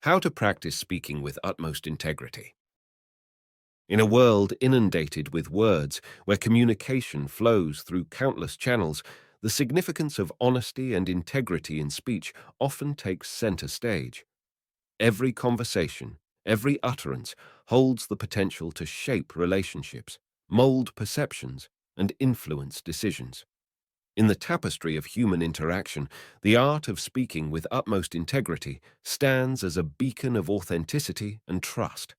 How to practice speaking with utmost integrity. In a world inundated with words, where communication flows through countless channels, the significance of honesty and integrity in speech often takes center stage. Every conversation, every utterance holds the potential to shape relationships, mold perceptions, and influence decisions. In the tapestry of human interaction, the art of speaking with utmost integrity stands as a beacon of authenticity and trust.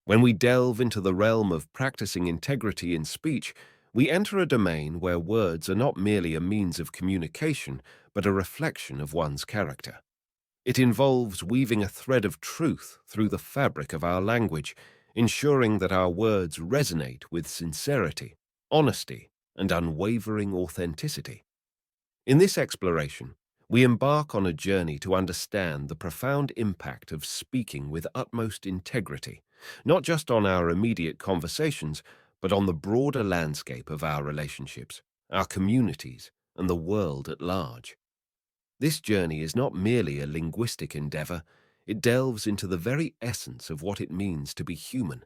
When we delve into the realm of practicing integrity in speech, we enter a domain where words are not merely a means of communication, but a reflection of one's character. It involves weaving a thread of truth through the fabric of our language, ensuring that our words resonate with sincerity, honesty, and unwavering authenticity. In this exploration, we embark on a journey to understand the profound impact of speaking with utmost integrity, not just on our immediate conversations, but on the broader landscape of our relationships, our communities, and the world at large. This journey is not merely a linguistic endeavor, it delves into the very essence of what it means to be human.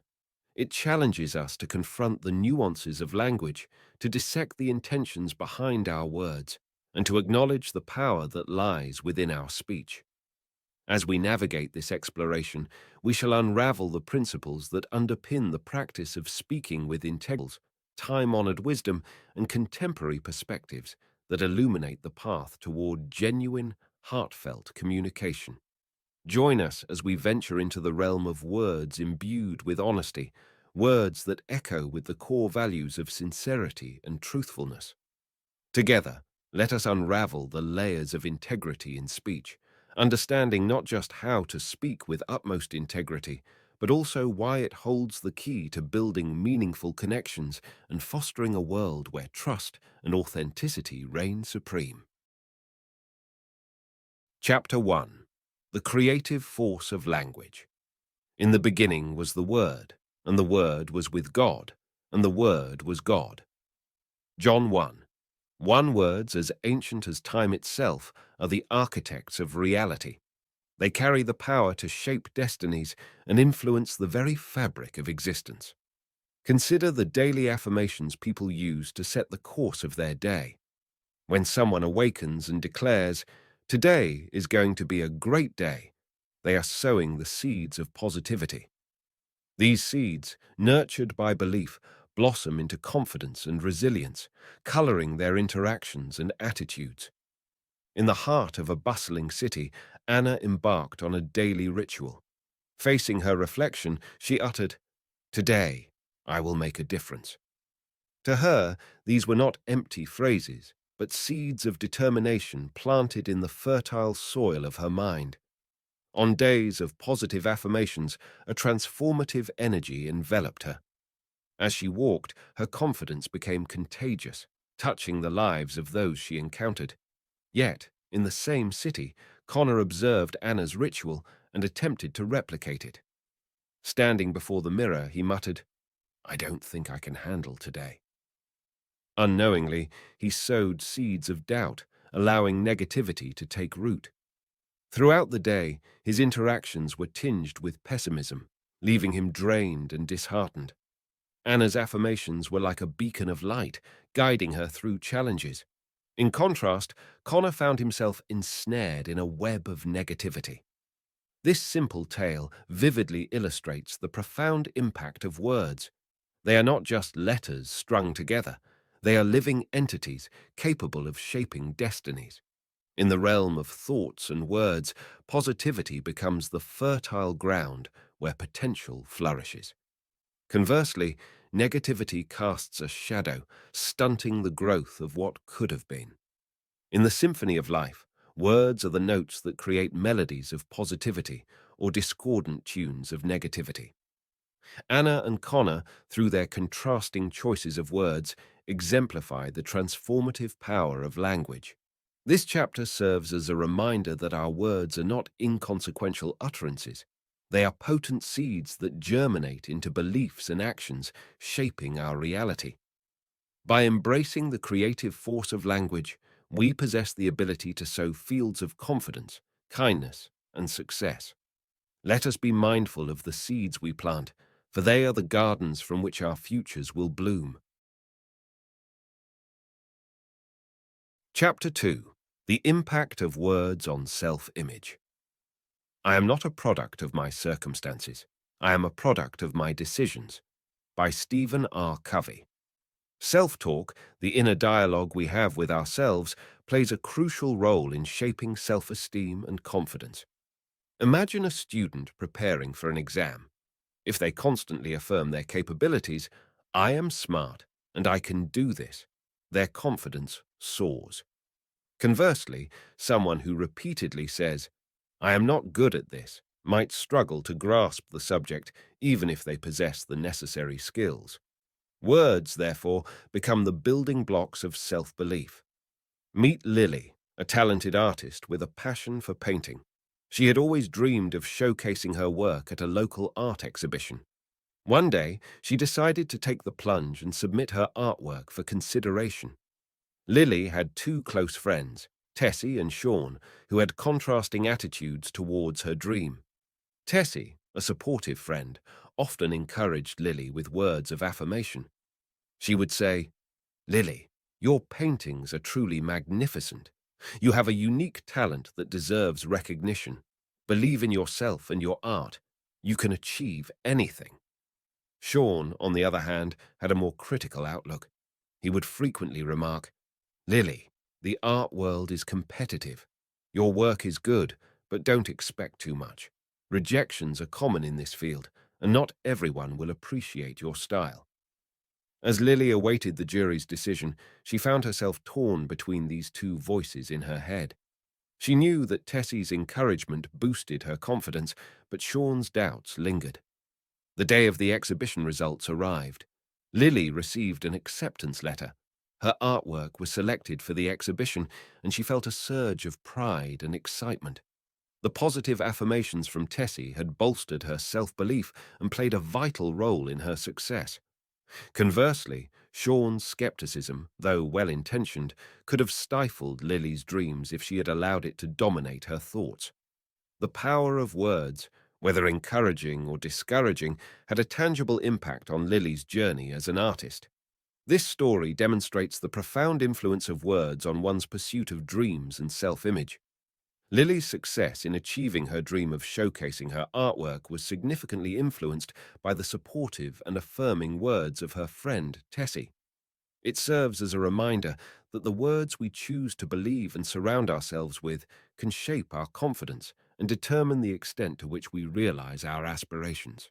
It challenges us to confront the nuances of language, to dissect the intentions behind our words, and to acknowledge the power that lies within our speech. As we navigate this exploration, we shall unravel the principles that underpin the practice of speaking with integrity, time-honored wisdom, and contemporary perspectives that illuminate the path toward genuine, heartfelt communication. Join us as we venture into the realm of words imbued with honesty, words that echo with the core values of sincerity and truthfulness. Together, let us unravel the layers of integrity in speech, understanding not just how to speak with utmost integrity, but also why it holds the key to building meaningful connections and fostering a world where trust and authenticity reign supreme. Chapter 1. The Creative Force of Language. In the beginning was the Word, and the Word was with God, and the Word was God. John 1. One words as ancient as time itself are the architects of reality. They carry the power to shape destinies and influence the very fabric of existence. Consider the daily affirmations people use to set the course of their day. When someone awakens and declares, "Today is going to be a great day," they are sowing the seeds of positivity. These seeds, nurtured by belief, blossom into confidence and resilience, coloring their interactions and attitudes. In the heart of a bustling city, Anna embarked on a daily ritual. Facing her reflection, she uttered, "Today, I will make a difference." To her, these were not empty phrases, but seeds of determination planted in the fertile soil of her mind. On days of positive affirmations, a transformative energy enveloped her. As she walked, her confidence became contagious, touching the lives of those she encountered. Yet, in the same city, Connor observed Anna's ritual and attempted to replicate it. Standing before the mirror, he muttered, "I don't think I can handle today." Unknowingly, he sowed seeds of doubt, allowing negativity to take root. Throughout the day, his interactions were tinged with pessimism, leaving him drained and disheartened. Anna's affirmations were like a beacon of light, guiding her through challenges. In contrast, Connor found himself ensnared in a web of negativity. This simple tale vividly illustrates the profound impact of words. They are not just letters strung together. They are living entities capable of shaping destinies. In the realm of thoughts and words, positivity becomes the fertile ground where potential flourishes. Conversely, negativity casts a shadow, stunting the growth of what could have been. In the symphony of life, words are the notes that create melodies of positivity or discordant tunes of negativity. Anna and Connor, through their contrasting choices of words, exemplify the transformative power of language. This chapter serves as a reminder that our words are not inconsequential utterances. They are potent seeds that germinate into beliefs and actions, shaping our reality. By embracing the creative force of language, we possess the ability to sow fields of confidence, kindness, and success. Let us be mindful of the seeds we plant, for they are the gardens from which our futures will bloom. Chapter 2. The Impact of Words on Self-Image. I am not a product of my circumstances. I am a product of my decisions. By Stephen R. Covey. Self-talk, the inner dialogue we have with ourselves, plays a crucial role in shaping self-esteem and confidence. Imagine a student preparing for an exam. If they constantly affirm their capabilities, I am smart and I can do this, their confidence soars. Conversely, someone who repeatedly says, I am not good at this, might struggle to grasp the subject even if they possess the necessary skills. Words, therefore, become the building blocks of self-belief. Meet Lily, a talented artist with a passion for painting. She had always dreamed of showcasing her work at a local art exhibition. One day, she decided to take the plunge and submit her artwork for consideration. Lily had two close friends, Tessie and Sean, who had contrasting attitudes towards her dream. Tessie, a supportive friend, often encouraged Lily with words of affirmation. She would say, Lily, your paintings are truly magnificent. You have a unique talent that deserves recognition. Believe in yourself and your art. You can achieve anything. Sean, on the other hand, had a more critical outlook. He would frequently remark, Lily, the art world is competitive. Your work is good, but don't expect too much. Rejections are common in this field, and not everyone will appreciate your style. As Lily awaited the jury's decision, she found herself torn between these two voices in her head. She knew that Tessie's encouragement boosted her confidence, but Sean's doubts lingered. The day of the exhibition results arrived. Lily received an acceptance letter. Her artwork was selected for the exhibition, and she felt a surge of pride and excitement. The positive affirmations from Tessie had bolstered her self-belief and played a vital role in her success. Conversely, Sean's skepticism, though well-intentioned, could have stifled Lily's dreams if she had allowed it to dominate her thoughts. The power of words, whether encouraging or discouraging, had a tangible impact on Lily's journey as an artist. This story demonstrates the profound influence of words on one's pursuit of dreams and self-image. Lily's success in achieving her dream of showcasing her artwork was significantly influenced by the supportive and affirming words of her friend, Tessie. It serves as a reminder that the words we choose to believe and surround ourselves with can shape our confidence and determine the extent to which we realize our aspirations.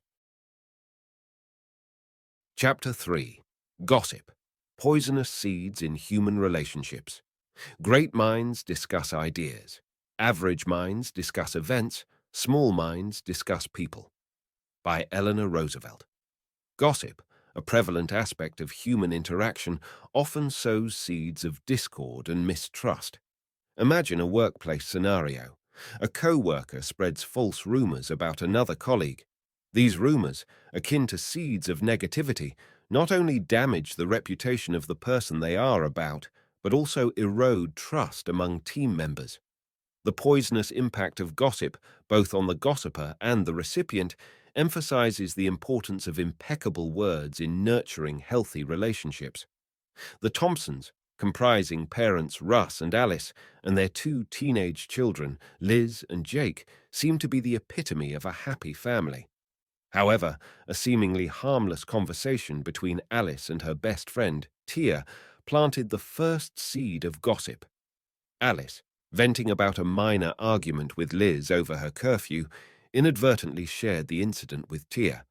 Chapter 3. Gossip. Poisonous seeds in human relationships. Great minds discuss ideas. Average minds discuss events. Small minds discuss people. By Eleanor Roosevelt. Gossip, a prevalent aspect of human interaction, often sows seeds of discord and mistrust. Imagine a workplace scenario. A co-worker spreads false rumors about another colleague. These rumors, akin to seeds of negativity, not only damage the reputation of the person they are about, but also erode trust among team members. The poisonous impact of gossip, both on the gossiper and the recipient, emphasizes the importance of impeccable words in nurturing healthy relationships. The Thompsons, comprising parents Russ and Alice, and their two teenage children, Liz and Jake, seem to be the epitome of a happy family. However, a seemingly harmless conversation between Alice and her best friend, Tia, planted the first seed of gossip. Alice, venting about a minor argument with Liz over her curfew, inadvertently shared the incident with Tia.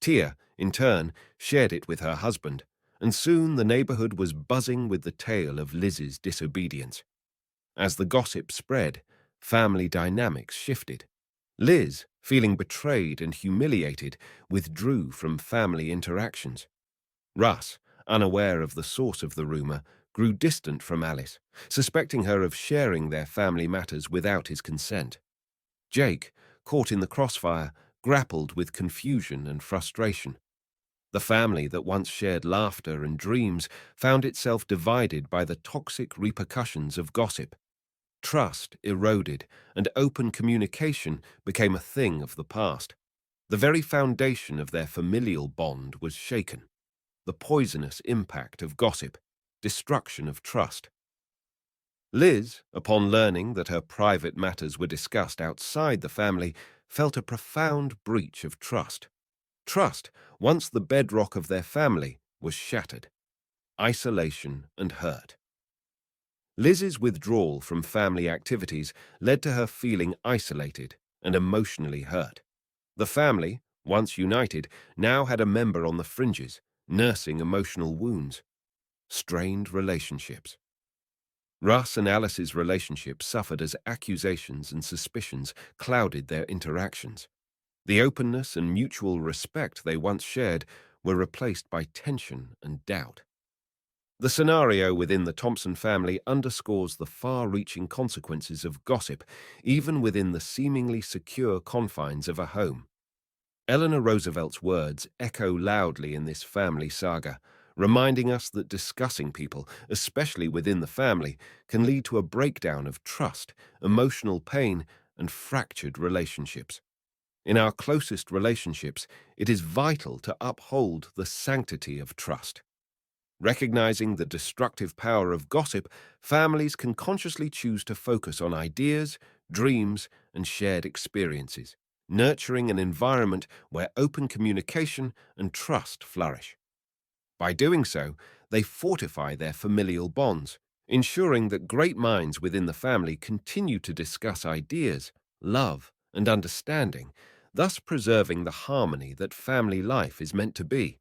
Tia, in turn, shared it with her husband, and soon the neighborhood was buzzing with the tale of Liz's disobedience. As the gossip spread, family dynamics shifted. Liz, feeling betrayed and humiliated, withdrew from family interactions. Russ, unaware of the source of the rumor, grew distant from Alice, suspecting her of sharing their family matters without his consent. Jake, caught in the crossfire, grappled with confusion and frustration. The family that once shared laughter and dreams found itself divided by the toxic repercussions of gossip. Trust eroded, and open communication became a thing of the past. The very foundation of their familial bond was shaken. The poisonous impact of gossip, destruction of trust. Liz, upon learning that her private matters were discussed outside the family, felt a profound breach of trust. Trust, once the bedrock of their family, was shattered. Isolation and hurt. Liz's withdrawal from family activities led to her feeling isolated and emotionally hurt. The family, once united, now had a member on the fringes, nursing emotional wounds. Strained relationships. Russ and Alice's relationship suffered as accusations and suspicions clouded their interactions. The openness and mutual respect they once shared were replaced by tension and doubt. The scenario within the Thompson family underscores the far-reaching consequences of gossip, even within the seemingly secure confines of a home. Eleanor Roosevelt's words echo loudly in this family saga, reminding us that discussing people, especially within the family, can lead to a breakdown of trust, emotional pain, and fractured relationships. In our closest relationships, it is vital to uphold the sanctity of trust. Recognizing the destructive power of gossip, families can consciously choose to focus on ideas, dreams, and shared experiences, nurturing an environment where open communication and trust flourish. By doing so, they fortify their familial bonds, ensuring that great minds within the family continue to discuss ideas, love, and understanding, thus preserving the harmony that family life is meant to be.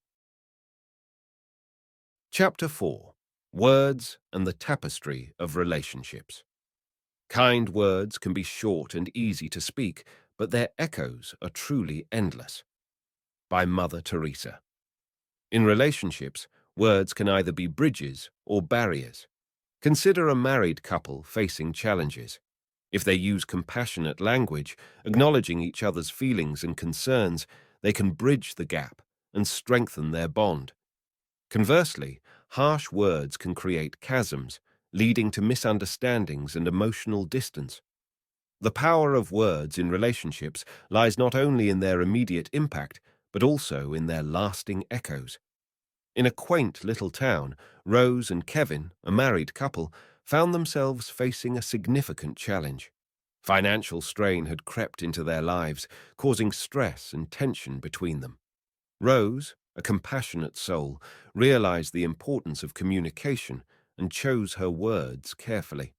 Chapter 4. Words and the Tapestry of Relationships. Kind words can be short and easy to speak, but their echoes are truly endless. By Mother Teresa. In relationships, words can either be bridges or barriers. Consider a married couple facing challenges. If they use compassionate language, acknowledging each other's feelings and concerns, they can bridge the gap and strengthen their bond. Conversely, harsh words can create chasms, leading to misunderstandings and emotional distance. The power of words in relationships lies not only in their immediate impact, but also in their lasting echoes. In a quaint little town, Rose and Kevin, a married couple, found themselves facing a significant challenge. Financial strain had crept into their lives, causing stress and tension between them. Rose, a compassionate soul, realized the importance of communication and chose her words carefully.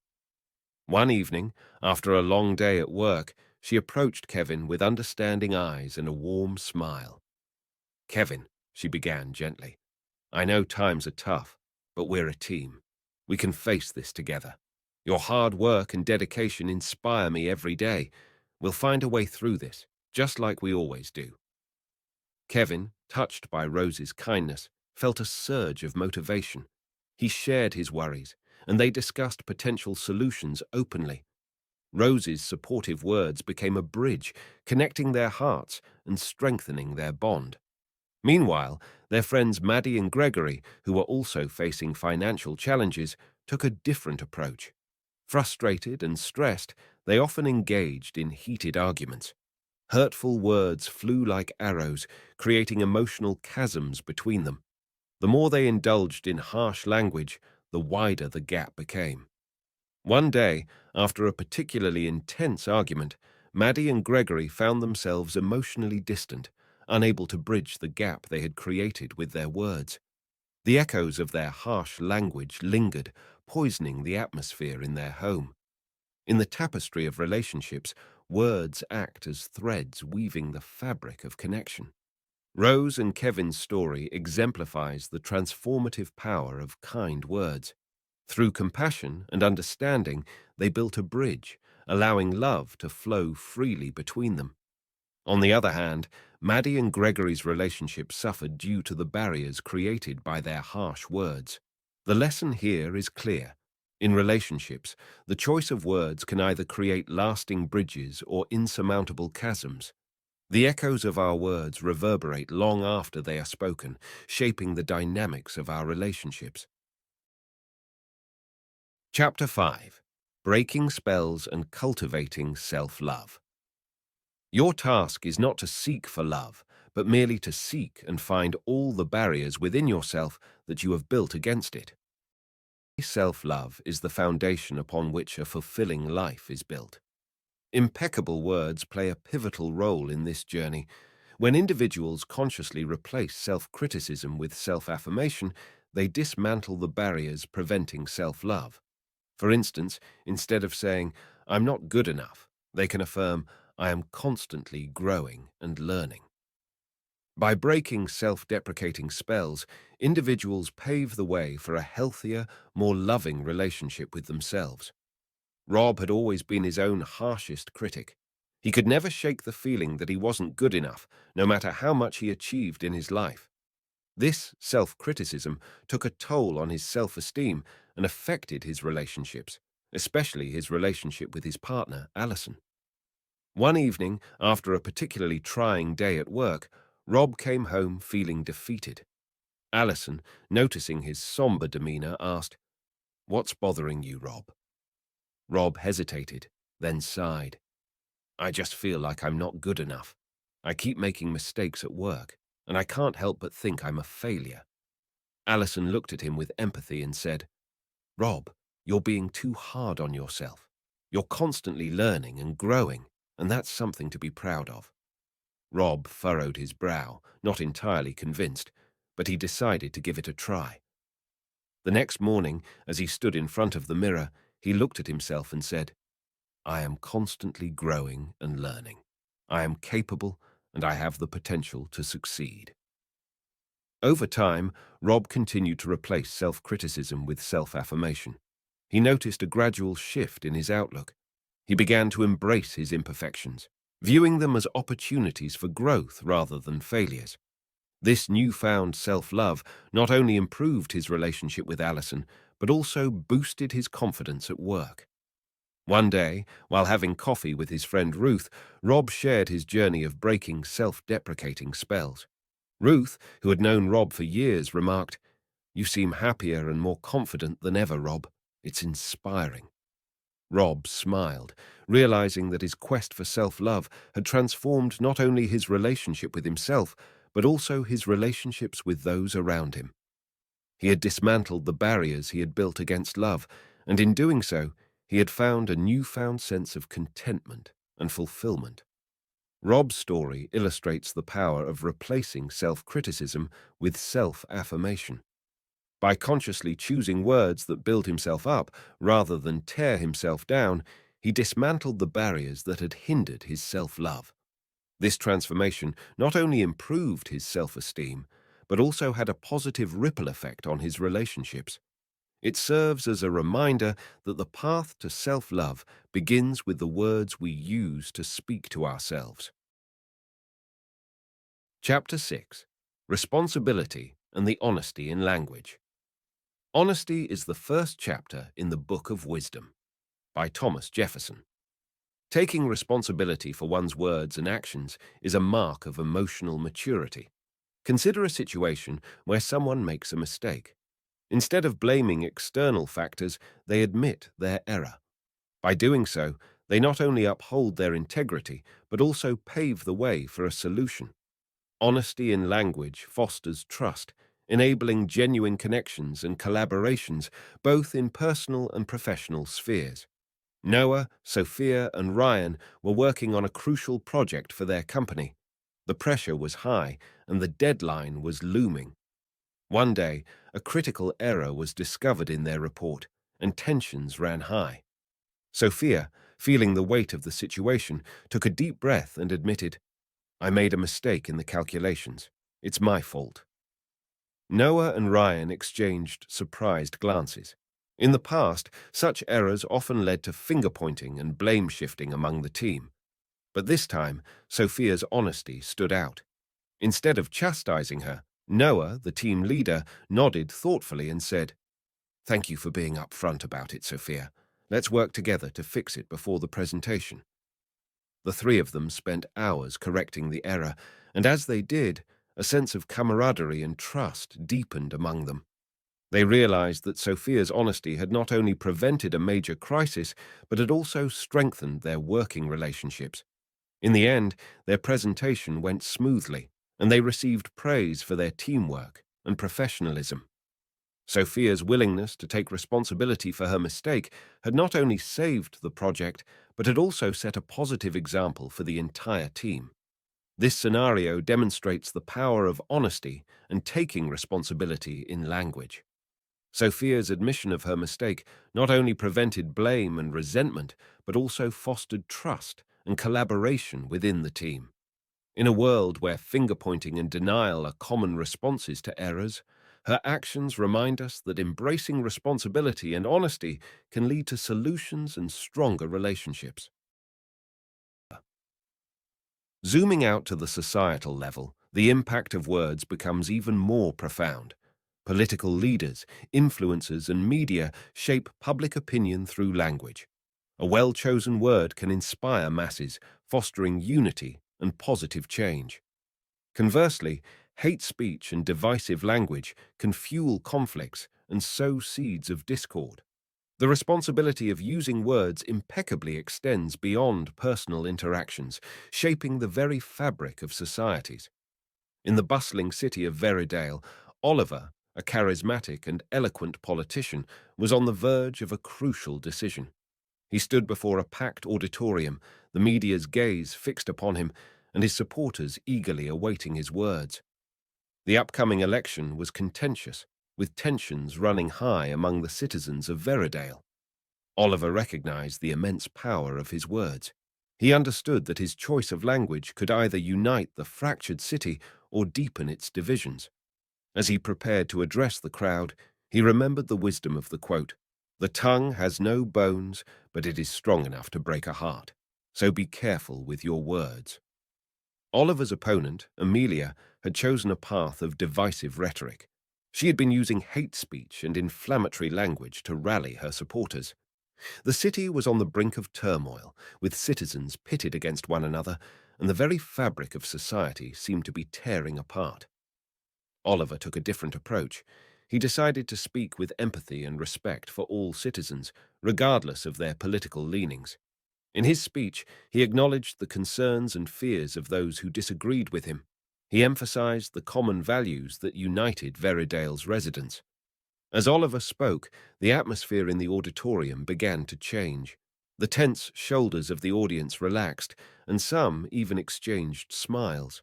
One evening, after a long day at work, she approached Kevin with understanding eyes and a warm smile. "Kevin," she began gently, "I know times are tough, but we're a team. We can face this together. Your hard work and dedication inspire me every day. We'll find a way through this, just like we always do." Kevin, touched by Rose's kindness, felt a surge of motivation. He shared his worries, and they discussed potential solutions openly. Rose's supportive words became a bridge, connecting their hearts and strengthening their bond. Meanwhile, their friends Maddie and Gregory, who were also facing financial challenges, took a different approach. Frustrated and stressed, they often engaged in heated arguments. Hurtful words flew like arrows, creating emotional chasms between them. The more they indulged in harsh language, the wider the gap became. One day, after a particularly intense argument, Maddie and Gregory found themselves emotionally distant, unable to bridge the gap they had created with their words. The echoes of their harsh language lingered, poisoning the atmosphere in their home. In the tapestry of relationships, words act as threads weaving the fabric of connection. Rose and Kevin's story exemplifies the transformative power of kind words. Through compassion and understanding, they built a bridge, allowing love to flow freely between them. On the other hand, Maddie and Gregory's relationship suffered due to the barriers created by their harsh words. The lesson here is clear. In relationships, the choice of words can either create lasting bridges or insurmountable chasms. The echoes of our words reverberate long after they are spoken, shaping the dynamics of our relationships. Chapter 5. Breaking Spells and Cultivating Self-Love. Your task is not to seek for love, but merely to seek and find all the barriers within yourself that you have built against it. Self-love is the foundation upon which a fulfilling life is built. Impeccable words play a pivotal role in this journey. When individuals consciously replace self-criticism with self-affirmation, they dismantle the barriers preventing self-love. For instance, instead of saying, "I'm not good enough," they can affirm, "I am constantly growing and learning." By breaking self-deprecating spells, individuals pave the way for a healthier, more loving relationship with themselves. Rob had always been his own harshest critic. He could never shake the feeling that he wasn't good enough, no matter how much he achieved in his life. This self-criticism took a toll on his self-esteem and affected his relationships, especially his relationship with his partner, Alison. One evening, after a particularly trying day at work, Rob came home feeling defeated. Alison, noticing his somber demeanor, asked, "What's bothering you, Rob?" Rob hesitated, then sighed. "I just feel like I'm not good enough. I keep making mistakes at work, and I can't help but think I'm a failure." Alison looked at him with empathy and said, "Rob, you're being too hard on yourself. You're constantly learning and growing, and that's something to be proud of." Rob furrowed his brow, not entirely convinced, but he decided to give it a try. The next morning, as he stood in front of the mirror, he looked at himself and said, "I am constantly growing and learning. I am capable, and I have the potential to succeed." Over time, Rob continued to replace self-criticism with self-affirmation. He noticed a gradual shift in his outlook. He began to embrace his imperfections, viewing them as opportunities for growth rather than failures. This newfound self-love not only improved his relationship with Alison, but also boosted his confidence at work. One day, while having coffee with his friend Ruth, Rob shared his journey of breaking self-deprecating spells. Ruth, who had known Rob for years, remarked, "You seem happier and more confident than ever, Rob. It's inspiring." Rob smiled, realizing that his quest for self-love had transformed not only his relationship with himself, but also his relationships with those around him. He had dismantled the barriers he had built against love, and in doing so, he had found a newfound sense of contentment and fulfillment. Rob's story illustrates the power of replacing self-criticism with self-affirmation. By consciously choosing words that build himself up rather than tear himself down, he dismantled the barriers that had hindered his self-love. This transformation not only improved his self-esteem, but also had a positive ripple effect on his relationships. It serves as a reminder that the path to self-love begins with the words we use to speak to ourselves. Chapter 6. Responsibility and the Honesty in Language. Honesty is the first chapter in the Book of Wisdom, by Thomas Jefferson. Taking responsibility for one's words and actions is a mark of emotional maturity. Consider a situation where someone makes a mistake. Instead of blaming external factors, they admit their error. By doing so, they not only uphold their integrity, but also pave the way for a solution. Honesty in language fosters trust, enabling genuine connections and collaborations, both in personal and professional spheres. Noah, Sophia, and Ryan were working on a crucial project for their company. The pressure was high, and the deadline was looming. One day, a critical error was discovered in their report, and tensions ran high. Sophia, feeling the weight of the situation, took a deep breath and admitted, "I made a mistake in the calculations. It's my fault." Noah and Ryan exchanged surprised glances. In the past, such errors often led to finger-pointing and blame-shifting among the team. But this time, Sophia's honesty stood out. Instead of chastising her, Noah, the team leader, nodded thoughtfully and said, "Thank you for being upfront about it, Sophia. Let's work together to fix it before the presentation." The three of them spent hours correcting the error, and as they did, a sense of camaraderie and trust deepened among them. They realized that Sophia's honesty had not only prevented a major crisis, but had also strengthened their working relationships. In the end, their presentation went smoothly, and they received praise for their teamwork and professionalism. Sophia's willingness to take responsibility for her mistake had not only saved the project, but had also set a positive example for the entire team. This scenario demonstrates the power of honesty and taking responsibility in language. Sophia's admission of her mistake not only prevented blame and resentment, but also fostered trust and collaboration within the team. In a world where finger-pointing and denial are common responses to errors, her actions remind us that embracing responsibility and honesty can lead to solutions and stronger relationships. Zooming out to the societal level, the impact of words becomes even more profound. Political leaders, influencers, and media shape public opinion through language. A well-chosen word can inspire masses, fostering unity and positive change. Conversely, hate speech and divisive language can fuel conflicts and sow seeds of discord. The responsibility of using words impeccably extends beyond personal interactions, shaping the very fabric of societies. In the bustling city of Veridale, Oliver, a charismatic and eloquent politician, was on the verge of a crucial decision. He stood before a packed auditorium, the media's gaze fixed upon him, and his supporters eagerly awaiting his words. The upcoming election was contentious, with tensions running high among the citizens of Veridale. Oliver recognized the immense power of his words. He understood that his choice of language could either unite the fractured city or deepen its divisions. As he prepared to address the crowd, he remembered the wisdom of the quote, "The tongue has no bones, but it is strong enough to break a heart. So be careful with your words." Oliver's opponent, Amelia, had chosen a path of divisive rhetoric. She had been using hate speech and inflammatory language to rally her supporters. The city was on the brink of turmoil, with citizens pitted against one another, and the very fabric of society seemed to be tearing apart. Oliver took a different approach. He decided to speak with empathy and respect for all citizens, regardless of their political leanings. In his speech, he acknowledged the concerns and fears of those who disagreed with him. He emphasized the common values that united Veridale's residents. As Oliver spoke, the atmosphere in the auditorium began to change. The tense shoulders of the audience relaxed, and some even exchanged smiles.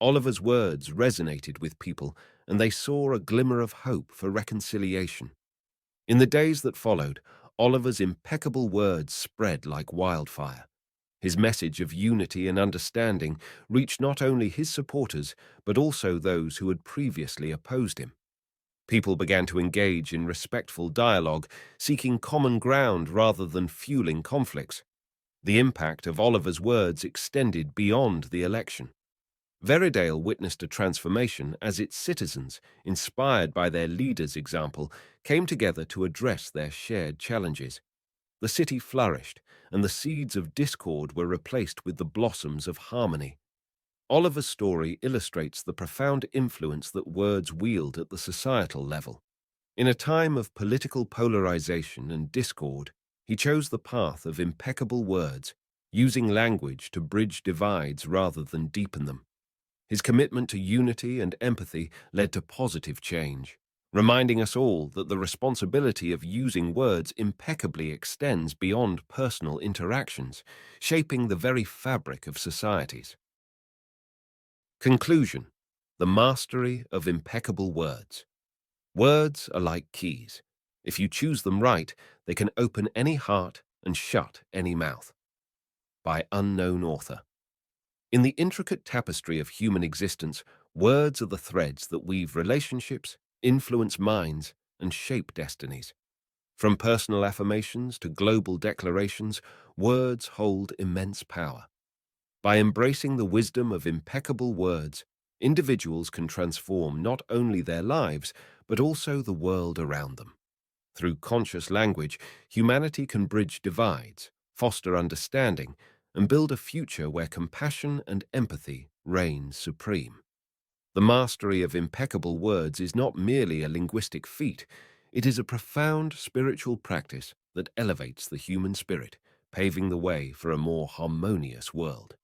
Oliver's words resonated with people, and they saw a glimmer of hope for reconciliation. In the days that followed, Oliver's impeccable words spread like wildfire. His message of unity and understanding reached not only his supporters, but also those who had previously opposed him. People began to engage in respectful dialogue, seeking common ground rather than fueling conflicts. The impact of Oliver's words extended beyond the election. Veridale witnessed a transformation as its citizens, inspired by their leader's example, came together to address their shared challenges. The city flourished, and the seeds of discord were replaced with the blossoms of harmony. Oliver's story illustrates the profound influence that words wield at the societal level. In a time of political polarization and discord, he chose the path of impeccable words, using language to bridge divides rather than deepen them. His commitment to unity and empathy led to positive change, reminding us all that the responsibility of using words impeccably extends beyond personal interactions, shaping the very fabric of societies. Conclusion: the mastery of impeccable words. Words are like keys. If you choose them right, they can open any heart and shut any mouth. By unknown author. In the intricate tapestry of human existence, words are the threads that weave relationships, influence minds, and shape destinies. From personal affirmations to global declarations, words hold immense power. By embracing the wisdom of impeccable words, individuals can transform not only their lives, but also the world around them. Through conscious language, humanity can bridge divides, foster understanding, and build a future where compassion and empathy reign supreme. The mastery of impeccable words is not merely a linguistic feat, it is a profound spiritual practice that elevates the human spirit, paving the way for a more harmonious world.